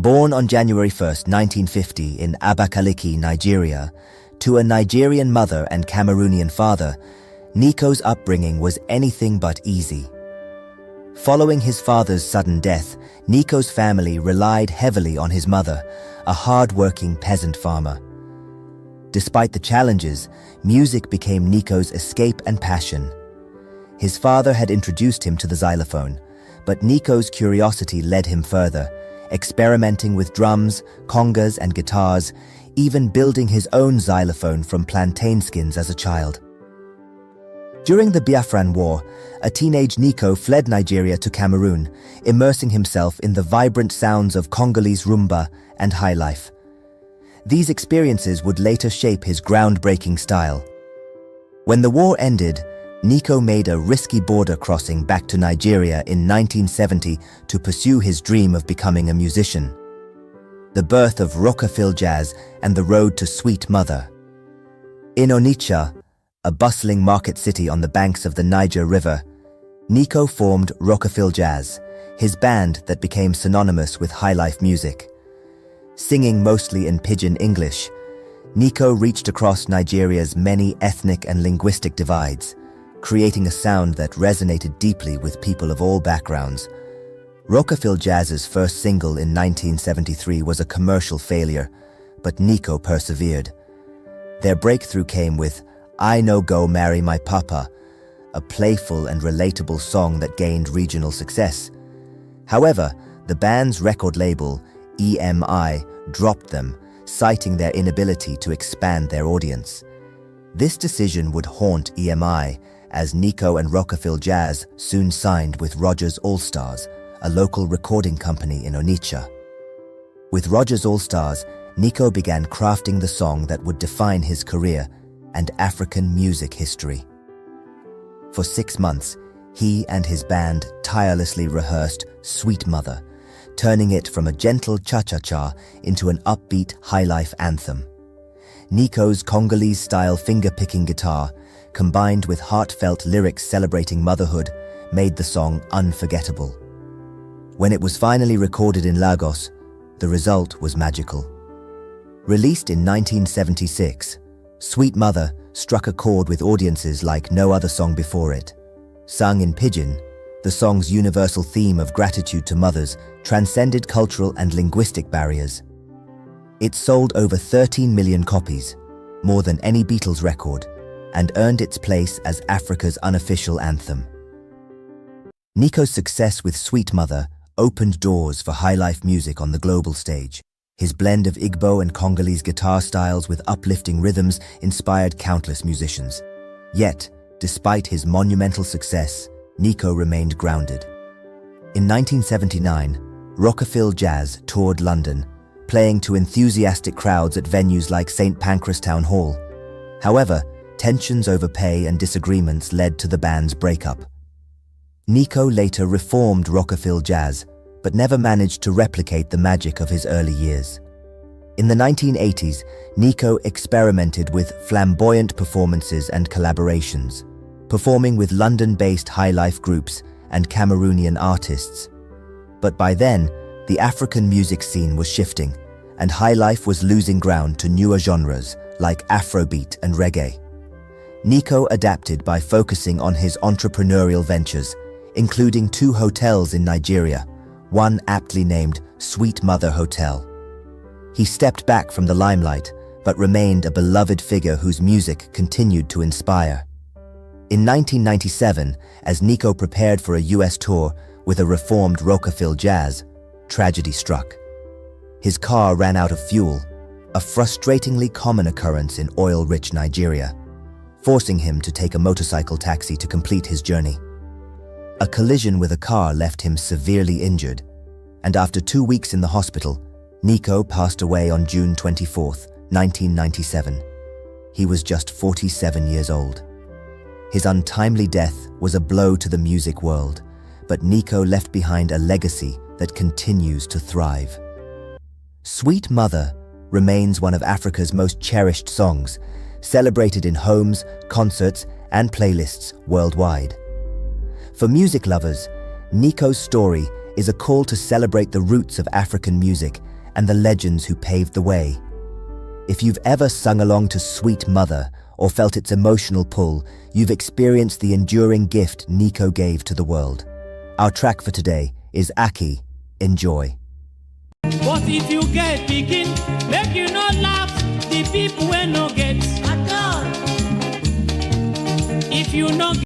Born on January 1, 1950 in Abakaliki, Nigeria, to a Nigerian mother and Cameroonian father, Nico's upbringing was anything but easy. Following his father's sudden death, Nico's family relied heavily on his mother, a hard-working peasant farmer. Despite the challenges, music became Nico's escape and passion. His father had introduced him to the xylophone, but Nico's curiosity led him further, experimenting with drums, congas and guitars, even building his own xylophone from plantain skins as a child. During the Biafran War, a teenage Nico fled Nigeria to Cameroon, immersing himself in the vibrant sounds of Congolese rumba and highlife. These experiences would later shape his groundbreaking style. When the war ended, Nico made a risky border crossing back to Nigeria in 1970 to pursue his dream of becoming a musician. The birth of Rockafill Jazz and the road to Sweet Mother. In Onitsha, a bustling market city on the banks of the Niger River, Nico formed Rockafill Jazz, his band that became synonymous with highlife music. Singing mostly in Pidgin English, Nico reached across Nigeria's many ethnic and linguistic divides, creating a sound that resonated deeply with people of all backgrounds. Rockafill Jazz's first single in 1973 was a commercial failure, but Nico persevered. Their breakthrough came with I No Go Marry My Papa, a playful and relatable song that gained regional success. However, the band's record label, EMI, dropped them, citing their inability to expand their audience. This decision would haunt EMI, as Nico and Rockafill Jazz soon signed with Rogers All-Stars, a local recording company in Onitsha. With Rogers All-Stars, Nico began crafting the song that would define his career and African music history. For 6 months, he and his band tirelessly rehearsed Sweet Mother, turning it from a gentle cha-cha-cha into an upbeat highlife anthem. Nico's Congolese-style finger-picking guitar, combined with heartfelt lyrics celebrating motherhood, made the song unforgettable. When it was finally recorded in Lagos, the result was magical. Released in 1976, Sweet Mother struck a chord with audiences like no other song before it. Sung in Pidgin, the song's universal theme of gratitude to mothers transcended cultural and linguistic barriers. It sold over 13 million copies, more than any Beatles record, and earned its place as Africa's unofficial anthem. Nico's success with Sweet Mother opened doors for highlife music on the global stage. His blend of Igbo and Congolese guitar styles with uplifting rhythms inspired countless musicians. Yet, despite his monumental success, Nico remained grounded. In 1979, Rockafill Jazz toured London, playing to enthusiastic crowds at venues like St. Pancras Town Hall. However, tensions over pay and disagreements led to the band's breakup. Nico later reformed Rockafill Jazz, but never managed to replicate the magic of his early years. In the 1980s, Nico experimented with flamboyant performances and collaborations, performing with London-based highlife groups and Cameroonian artists. But by then, the African music scene was shifting, and highlife was losing ground to newer genres like Afrobeat and reggae. Nico adapted by focusing on his entrepreneurial ventures, including 2 hotels in Nigeria, one aptly named Sweet Mother Hotel. He stepped back from the limelight, but remained a beloved figure whose music continued to inspire. In 1997, as Nico prepared for a US tour with a reformed Rockafill Jazz, tragedy struck. His car ran out of fuel, a frustratingly common occurrence in oil-rich Nigeria, forcing him to take a motorcycle taxi to complete his journey. A collision with a car left him severely injured, and after 2 weeks in the hospital, Nico passed away on June 24, 1997. He was just 47 years old. His untimely death was a blow to the music world, but Nico left behind a legacy that continues to thrive. Sweet Mother remains one of Africa's most cherished songs, celebrated in homes, concerts, and playlists worldwide. For music lovers, Nico's story is a call to celebrate the roots of African music and the legends who paved the way. If you've ever sung along to Sweet Mother or felt its emotional pull, you've experienced the enduring gift Nico gave to the world. Our track for today is Aki. Enjoy. But if you get picking, make you not laugh the people when no get at all. If you not